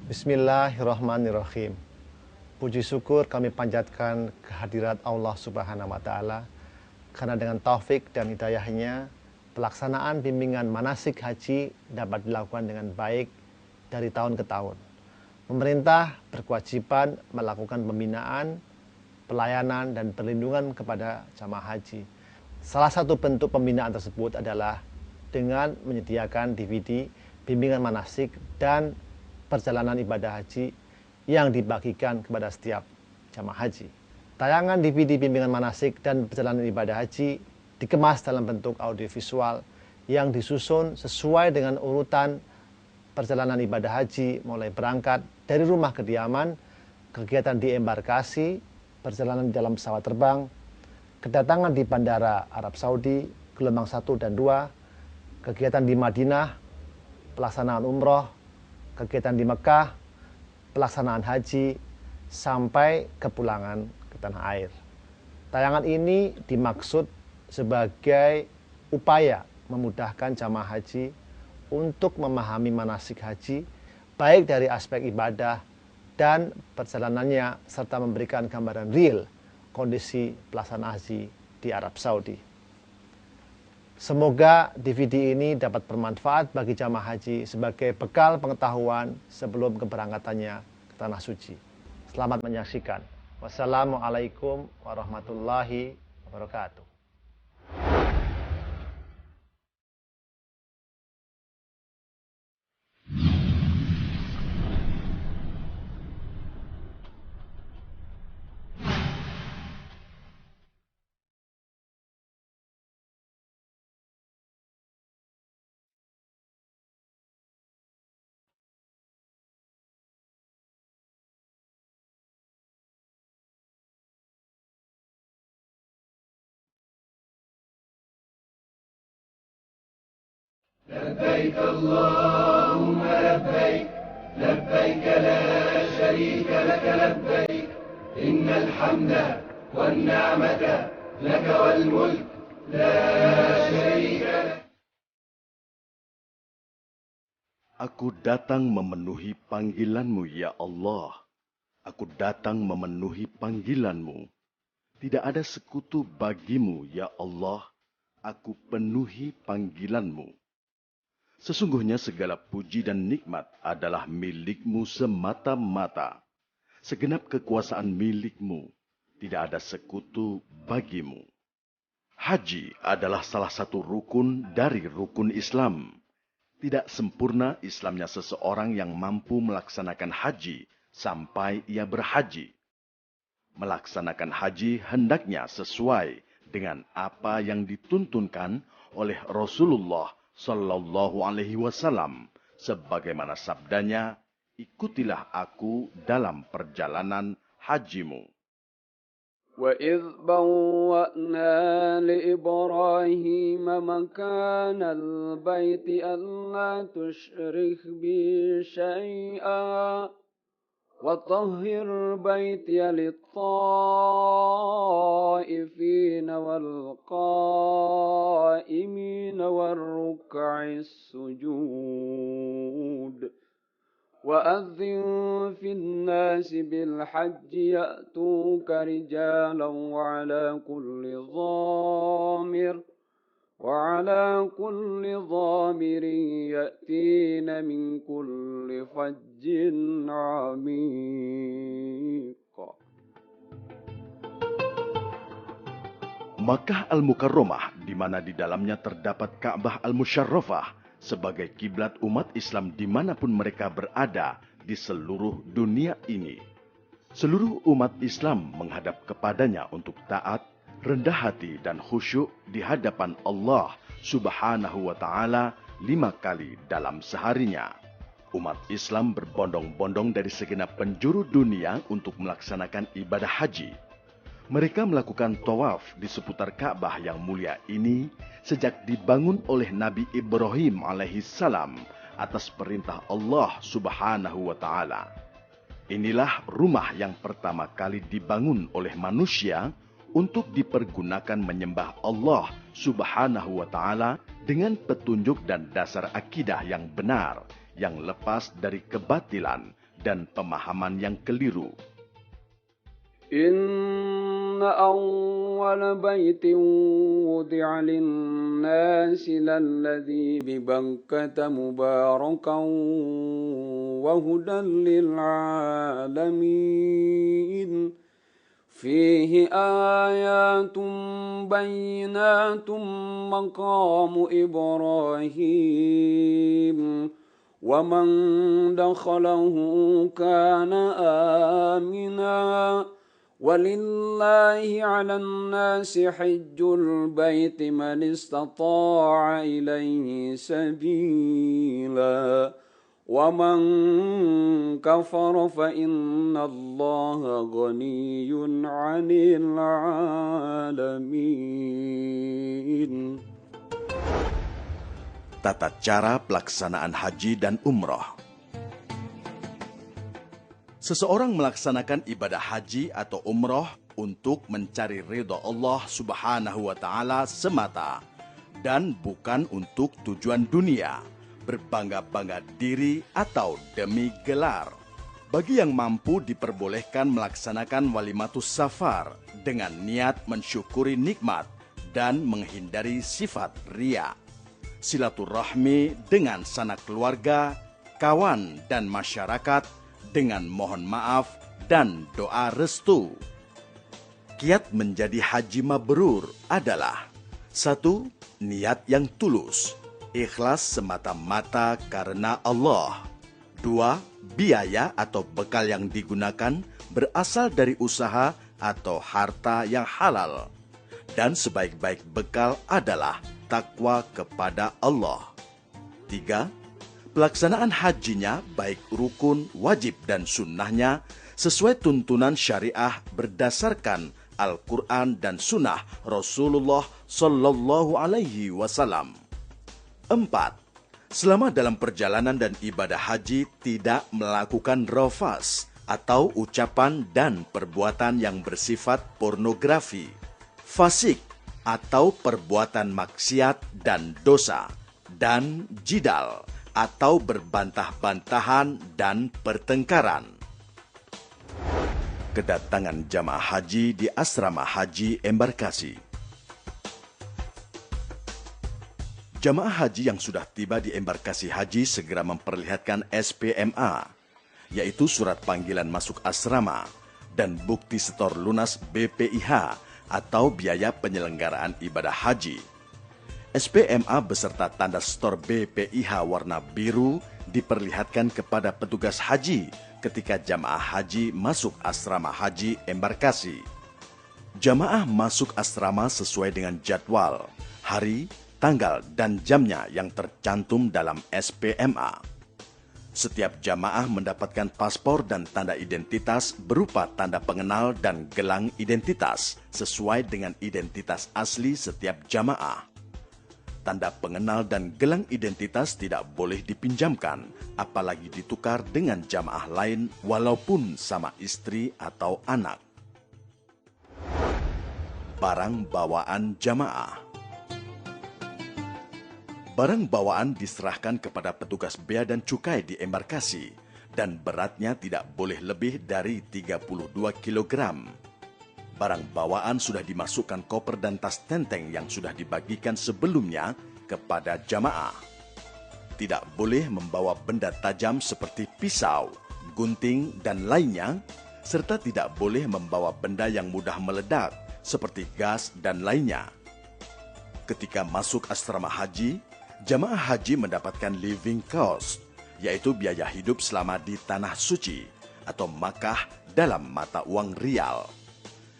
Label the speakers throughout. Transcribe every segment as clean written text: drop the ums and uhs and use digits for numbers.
Speaker 1: Bismillahirrahmanirrahim. Puji syukur kami panjatkan kehadirat Allah Subhanahu wa Ta'ala, karena dengan taufik dan hidayahnya, pelaksanaan bimbingan manasik haji dapat dilakukan dengan baik dari tahun ke tahun. Pemerintah berkewajiban melakukan pembinaan, pelayanan, dan perlindungan kepada jamaah haji. Salah satu bentuk pembinaan tersebut adalah dengan menyediakan DVD bimbingan manasik dan perjalanan ibadah haji yang dibagikan kepada setiap jamaah haji. Tayangan DVD bimbingan manasik dan perjalanan ibadah haji dikemas dalam bentuk audiovisual yang disusun sesuai dengan urutan perjalanan ibadah haji, mulai berangkat dari rumah kediaman, kegiatan di embarkasi, perjalanan di dalam pesawat terbang, kedatangan di Bandara Arab Saudi, gelombang 1 dan 2, kegiatan di Madinah, pelaksanaan umroh, kegiatan di Mekah, pelaksanaan haji, sampai kepulangan ke tanah air. Tayangan ini dimaksud sebagai upaya memudahkan jamaah haji untuk memahami manasik haji, baik dari aspek ibadah dan perjalanannya, serta memberikan gambaran real kondisi pelaksanaan haji di Arab Saudi. Semoga DVD ini dapat bermanfaat bagi jamaah haji sebagai bekal pengetahuan sebelum keberangkatannya ke Tanah Suci. Selamat menyaksikan. Wassalamualaikum warahmatullahi wabarakatuh.
Speaker 2: لبيك اللهم لبيك لبيك لا شريك لك لبيك إن الحمد والنعمة لك والملك لا شريك لك.
Speaker 3: Aku datang memenuhi panggilan-Mu, ya Allah. Aku datang memenuhi panggilan-Mu. Tidak ada sekutu bagi-Mu, ya Allah. Aku penuhi panggilan-Mu. Sesungguhnya segala puji dan nikmat adalah milik-Mu semata-mata. Segenap kekuasaan milik-Mu. Tidak ada sekutu bagi-Mu. Haji adalah salah satu rukun dari rukun Islam. Tidak sempurna Islamnya seseorang yang mampu melaksanakan haji sampai ia berhaji. Melaksanakan haji hendaknya sesuai dengan apa yang dituntunkan oleh Rasulullah Sallallahu Alaihi Wasallam, sebagaimana sabdanya, ikutilah aku dalam perjalanan hajimu.
Speaker 4: وَإِذْ بَوَّأْنَا لِإِبْرَاهِيمَ مَكَانَ الْبَيْتِ أَلَّا تُشْرِكْ بِي شَيْئًا وَطَهِّرْ بَيْتِيَ لِلطَّائِفِينَ وَالْقَائِمِينَ وَالرُّكَّعِ السُّجُودِ وَأَذِّن فِي النَّاسِ بِالْحَجِّ يَأْتُوكَ رِجَالًا وعلى كل ضامر يأتين من كل فج عميق.
Speaker 3: Makkah Al-Mukarramah, di mana di dalamnya terdapat Ka'bah Al-Musyarrafah, sebagai kiblat umat Islam dimanapun mereka berada di seluruh dunia ini. Seluruh umat Islam menghadap kepadanya untuk taat, rendah hati, dan khusyuk di hadapan Allah Subhanahu wa Ta'ala 5 kali dalam seharinya. Umat Islam berbondong-bondong dari segenap penjuru dunia untuk melaksanakan ibadah haji. Mereka melakukan tawaf di seputar Ka'bah yang mulia ini sejak dibangun oleh Nabi Ibrahim alaihissalam atas perintah Allah Subhanahu wa Ta'ala. Inilah rumah yang pertama kali dibangun oleh manusia untuk dipergunakan menyembah Allah Subhanahu wa Ta'ala dengan petunjuk dan dasar akidah yang benar, yang lepas dari kebatilan dan pemahaman yang keliru.
Speaker 4: إن أول بيت وضع للناس للذي ببكة مباركا وهدى للعالمين فيه آيات بينات مقام إبراهيم ومن دخله كان آمنا ولله على الناس حج البيت من استطاع إليه سبيلا ومن كفر فإن الله غني عن العالمين.
Speaker 3: Tata cara pelaksanaan haji dan umrah. Seseorang melaksanakan ibadah haji atau umrah untuk mencari ridha Allah Subhanahu wa Ta'ala semata dan bukan untuk tujuan dunia, berbangga-bangga diri atau demi gelar. Bagi yang mampu diperbolehkan melaksanakan walimatus safar dengan niat mensyukuri nikmat dan menghindari sifat riya. Silaturahmi dengan sanak keluarga, kawan dan masyarakat dengan mohon maaf dan doa restu. Kiat menjadi haji mabrur adalah 1. Niat yang tulus, ikhlas semata-mata karena Allah. 2. Biaya atau bekal yang digunakan berasal dari usaha atau harta yang halal. Dan sebaik-baik bekal adalah takwa kepada Allah. 3. Pelaksanaan hajinya baik rukun, wajib, dan sunnahnya sesuai tuntunan syariah berdasarkan Al-Quran dan sunnah Rasulullah Sallallahu Alaihi Wasallam. 4. Selama dalam perjalanan dan ibadah haji tidak melakukan rafas atau ucapan dan perbuatan yang bersifat pornografi, fasik atau perbuatan maksiat dan dosa, dan jidal atau berbantah-bantahan dan pertengkaran. Kedatangan jamaah haji di asrama haji embarkasi. Jamaah haji yang sudah tiba di embarkasi haji segera memperlihatkan SPMA, yaitu surat panggilan masuk asrama dan bukti setor lunas BPIH atau biaya penyelenggaraan ibadah haji. SPMA beserta tanda setor BPIH warna biru diperlihatkan kepada petugas haji ketika jamaah haji masuk asrama haji embarkasi. Jamaah masuk asrama sesuai dengan jadwal, hari, tanggal, dan jamnya yang tercantum dalam SPMA. Setiap jamaah mendapatkan paspor dan tanda identitas berupa tanda pengenal dan gelang identitas sesuai dengan identitas asli setiap jamaah. Tanda pengenal dan gelang identitas tidak boleh dipinjamkan, apalagi ditukar dengan jamaah lain walaupun sama istri atau anak. Barang bawaan jamaah. Barang bawaan diserahkan kepada petugas bea dan cukai di embarkasi dan beratnya tidak boleh lebih dari 32 kg. Barang bawaan sudah dimasukkan koper dan tas tenteng yang sudah dibagikan sebelumnya kepada jamaah. Tidak boleh membawa benda tajam seperti pisau, gunting, dan lainnya, serta tidak boleh membawa benda yang mudah meledak seperti gas dan lainnya. Ketika masuk asrama haji, jamaah haji mendapatkan living cost, yaitu biaya hidup selama di Tanah Suci atau Makkah dalam mata uang rial.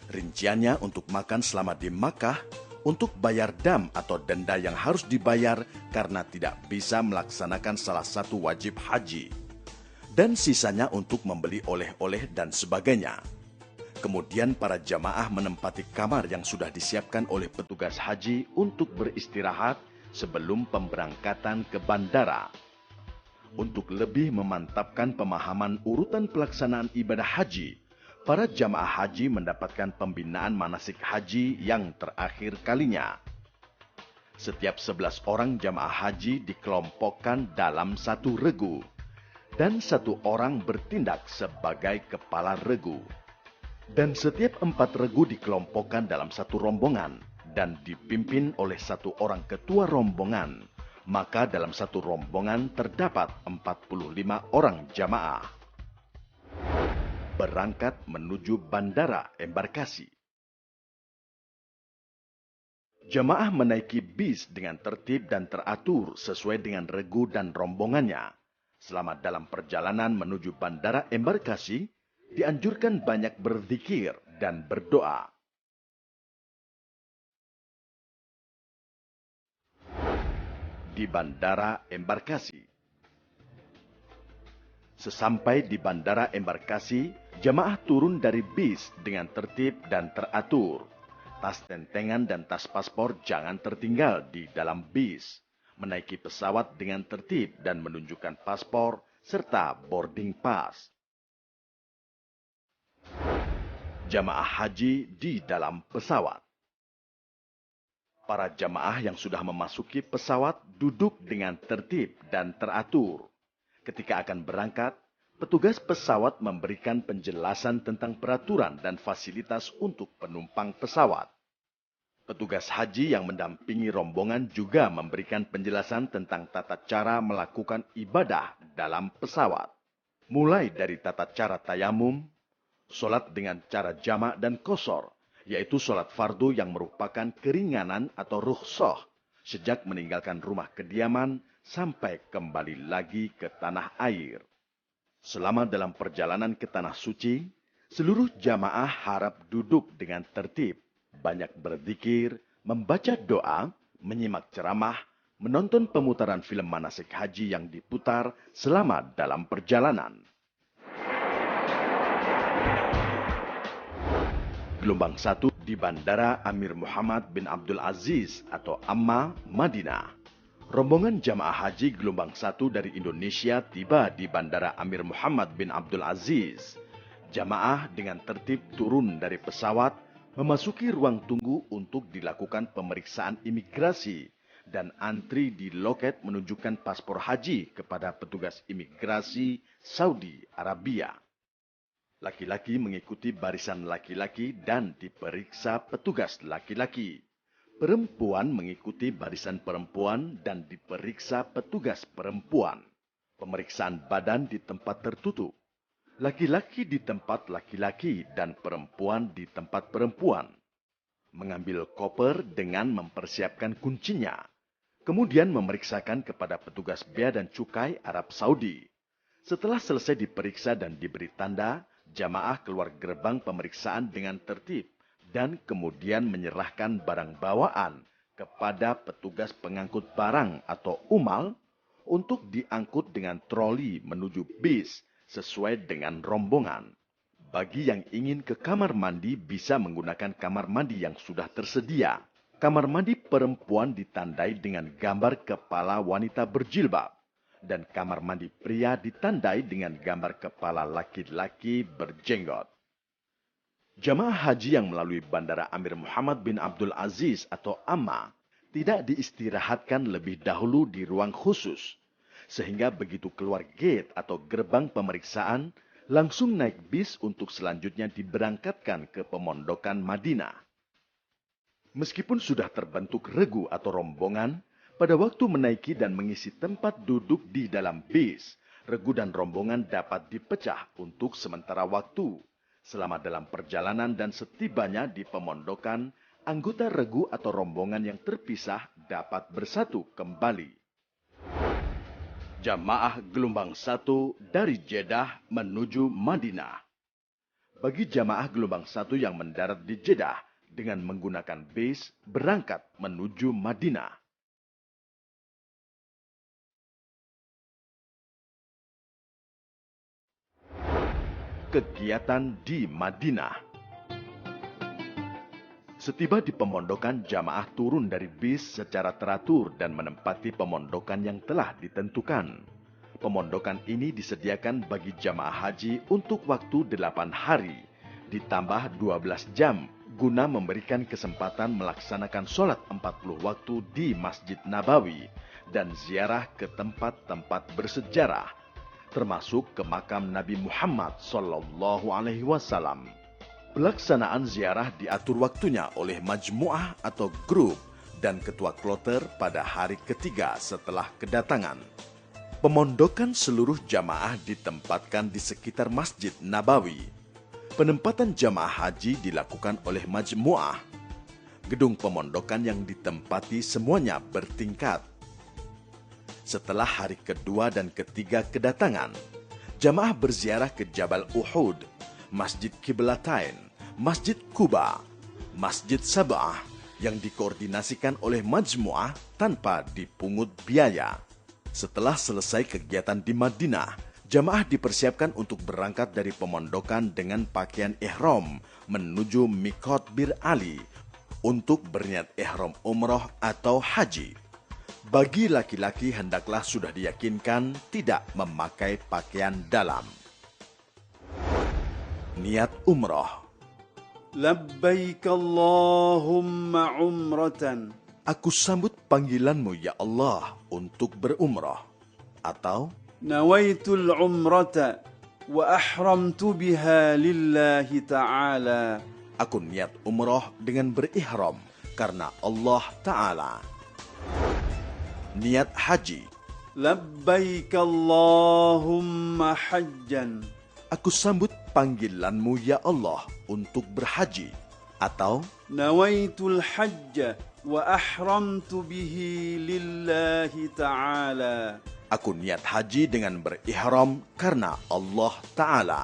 Speaker 3: Rinciannya untuk makan selama di Makkah, untuk bayar dam atau denda yang harus dibayar karena tidak bisa melaksanakan salah satu wajib haji, dan sisanya untuk membeli oleh-oleh dan sebagainya. Kemudian para jamaah menempati kamar yang sudah disiapkan oleh petugas haji untuk beristirahat sebelum pemberangkatan ke bandara. Untuk lebih memantapkan pemahaman urutan pelaksanaan ibadah haji, para jamaah haji mendapatkan pembinaan manasik haji yang terakhir kalinya. Setiap 11 orang jamaah haji dikelompokkan dalam satu regu. dan 1 orang bertindak sebagai kepala regu. Dan setiap 4 regu dikelompokkan dalam 1 rombongan dan dipimpin oleh 1 orang ketua rombongan. Maka dalam 1 rombongan terdapat 45 orang jamaah. Berangkat menuju bandara embarkasi. Jamaah menaiki bis dengan tertib dan teratur sesuai dengan regu dan rombongannya. Selama dalam perjalanan menuju bandara embarkasi, dianjurkan banyak berzikir dan berdoa. Di bandara embarkasi. Sesampai di bandara embarkasi, jamaah turun dari bis dengan tertib dan teratur. Tas tentengan dan tas paspor jangan tertinggal di dalam bis. Menaiki pesawat dengan tertib dan menunjukkan paspor serta boarding pass. Jamaah haji di dalam pesawat. Para jamaah yang sudah memasuki pesawat duduk dengan tertib dan teratur. Ketika akan berangkat, petugas pesawat memberikan penjelasan tentang peraturan dan fasilitas untuk penumpang pesawat. Petugas haji yang mendampingi rombongan juga memberikan penjelasan tentang tata cara melakukan ibadah dalam pesawat. Mulai dari tata cara tayamum, sholat dengan cara jamak dan qashar, yaitu sholat fardu yang merupakan keringanan atau rukhsah sejak meninggalkan rumah kediaman sampai kembali lagi ke tanah air. Selama dalam perjalanan ke tanah suci, seluruh jamaah harap duduk dengan tertib, banyak berzikir, membaca doa, menyimak ceramah, menonton pemutaran film manasik haji yang diputar selama dalam perjalanan. Gelombang 1 di Bandara Amir Muhammad bin Abdul Aziz atau Amma, Madinah. Rombongan jamaah haji gelombang 1 dari Indonesia tiba di Bandara Amir Muhammad bin Abdul Aziz. Jamaah dengan tertib turun dari pesawat, memasuki ruang tunggu untuk dilakukan pemeriksaan imigrasi dan antri di loket menunjukkan paspor haji kepada petugas imigrasi Saudi Arabia. Laki-laki mengikuti barisan laki-laki dan diperiksa petugas laki-laki. Perempuan mengikuti barisan perempuan dan diperiksa petugas perempuan. Pemeriksaan badan di tempat tertutup. Laki-laki di tempat laki-laki dan perempuan di tempat perempuan. Mengambil koper dengan mempersiapkan kuncinya. Kemudian memeriksakan kepada petugas bea dan cukai Arab Saudi. Setelah selesai diperiksa dan diberi tanda, jamaah keluar gerbang pemeriksaan dengan tertib dan kemudian menyerahkan barang bawaan kepada petugas pengangkut barang atau umal untuk diangkut dengan troli menuju bis sesuai dengan rombongan. Bagi yang ingin ke kamar mandi bisa menggunakan kamar mandi yang sudah tersedia. Kamar mandi perempuan ditandai dengan gambar kepala wanita berjilbab. Dan kamar mandi pria ditandai dengan gambar kepala laki-laki berjenggot. Jamaah haji yang melalui Bandara Amir Muhammad bin Abdul Aziz atau Amma tidak diistirahatkan lebih dahulu di ruang khusus. Sehingga begitu keluar gate atau gerbang pemeriksaan, langsung naik bis untuk selanjutnya diberangkatkan ke pemondokan Madinah. Meskipun sudah terbentuk regu atau rombongan, pada waktu menaiki dan mengisi tempat duduk di dalam bis, regu dan rombongan dapat dipecah untuk sementara waktu. Selama dalam perjalanan dan setibanya di pemondokan, anggota regu atau rombongan yang terpisah dapat bersatu kembali. Jamaah gelombang 1 dari Jeddah menuju Madinah. Bagi jamaah gelombang 1 yang mendarat di Jeddah dengan menggunakan bis berangkat menuju Madinah. Kegiatan di Madinah. Setiba di pemondokan, jamaah turun dari bis secara teratur dan menempati pemondokan yang telah ditentukan. Pemondokan ini disediakan bagi jamaah haji untuk waktu 8 hari, ditambah 12 jam, guna memberikan kesempatan melaksanakan sholat 40 waktu di Masjid Nabawi dan ziarah ke tempat-tempat bersejarah. termasuk ke makam Nabi Muhammad SAW. Pelaksanaan ziarah diatur waktunya oleh majmuah atau grup dan ketua kloter pada hari ketiga setelah kedatangan. Pemondokan seluruh jamaah ditempatkan di sekitar Masjid Nabawi. Penempatan jamaah haji dilakukan oleh majmuah. Gedung pemondokan yang ditempati semuanya bertingkat. Setelah hari kedua dan ketiga kedatangan, jamaah berziarah ke Jabal Uhud, Masjid Qiblatain, Masjid Quba, Masjid Sab'ah yang dikoordinasikan oleh majmuah tanpa dipungut biaya. Setelah selesai kegiatan di Madinah, jamaah dipersiapkan untuk berangkat dari pemondokan dengan pakaian ihram menuju Miqat Bir Ali untuk berniat ihram umroh atau haji. Bagi laki-laki hendaklah sudah diyakinkan tidak memakai pakaian dalam. Niat umroh.
Speaker 4: Labbaik Allahumma umratan.
Speaker 3: Aku sambut panggilanmu ya Allah untuk berumrah. Atau
Speaker 4: Nawaitul umrata wa ahramtu biha lillahi ta'ala.
Speaker 3: aku niat umrah dengan berihram karena Allah Ta'ala. Niat haji.
Speaker 4: Labbaik Allahumma hajjan.
Speaker 3: Aku sambut panggilanmu ya Allah untuk berhaji. Atau
Speaker 4: Nawaitul hajja wa ahramtu bihi lillahi ta'ala.
Speaker 3: aku niat haji dengan berihram karena Allah Ta'ala.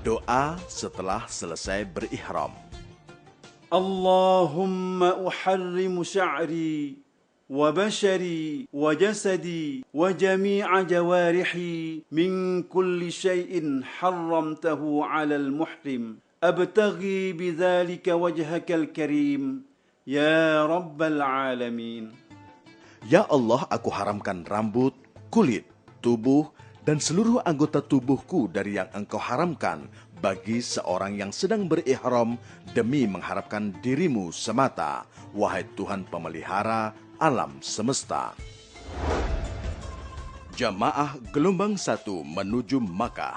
Speaker 3: Doa setelah selesai berihram.
Speaker 4: Allahumma uharrimu sya'ri wa bashari wa jasadi wa jami'a jawarihi min kulli syai'in harramtahu 'alal muhrim. Abtaghi bidzalika wajhakal karim ya rabbal alamin.
Speaker 3: Ya Allah, aku haramkan rambut, kulit, tubuh, dan seluruh anggota tubuhku dari yang Engkau haramkan bagi seorang yang sedang berihram demi mengharapkan dirimu semata, wahai Tuhan pemelihara alam semesta. Jamaah gelombang 1 menuju Makkah.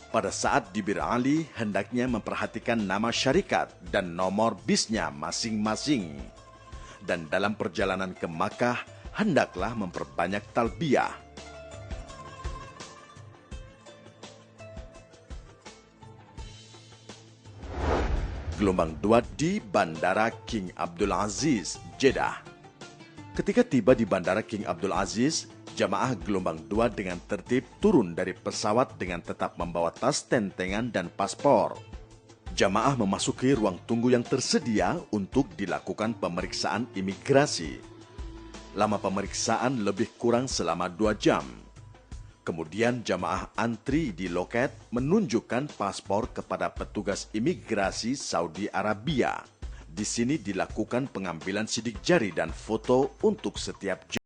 Speaker 3: Pada saat di Bir Ali, hendaknya memperhatikan nama syarikat dan nomor bisnya masing-masing. Dan dalam perjalanan ke Makkah, hendaklah memperbanyak talbiyah. Gelombang 2 di Bandara King Abdul Aziz, Jeddah. Ketika tiba di Bandara King Abdul Aziz, jamaah gelombang 2 dengan tertib turun dari pesawat dengan tetap membawa tas tentengan dan paspor. Jamaah memasuki ruang tunggu yang tersedia untuk dilakukan pemeriksaan imigrasi. Lama pemeriksaan lebih kurang selama 2 jam. Kemudian jamaah antri di loket menunjukkan paspor kepada petugas imigrasi Saudi Arabia. Di sini dilakukan pengambilan sidik jari dan foto untuk setiap jamaah.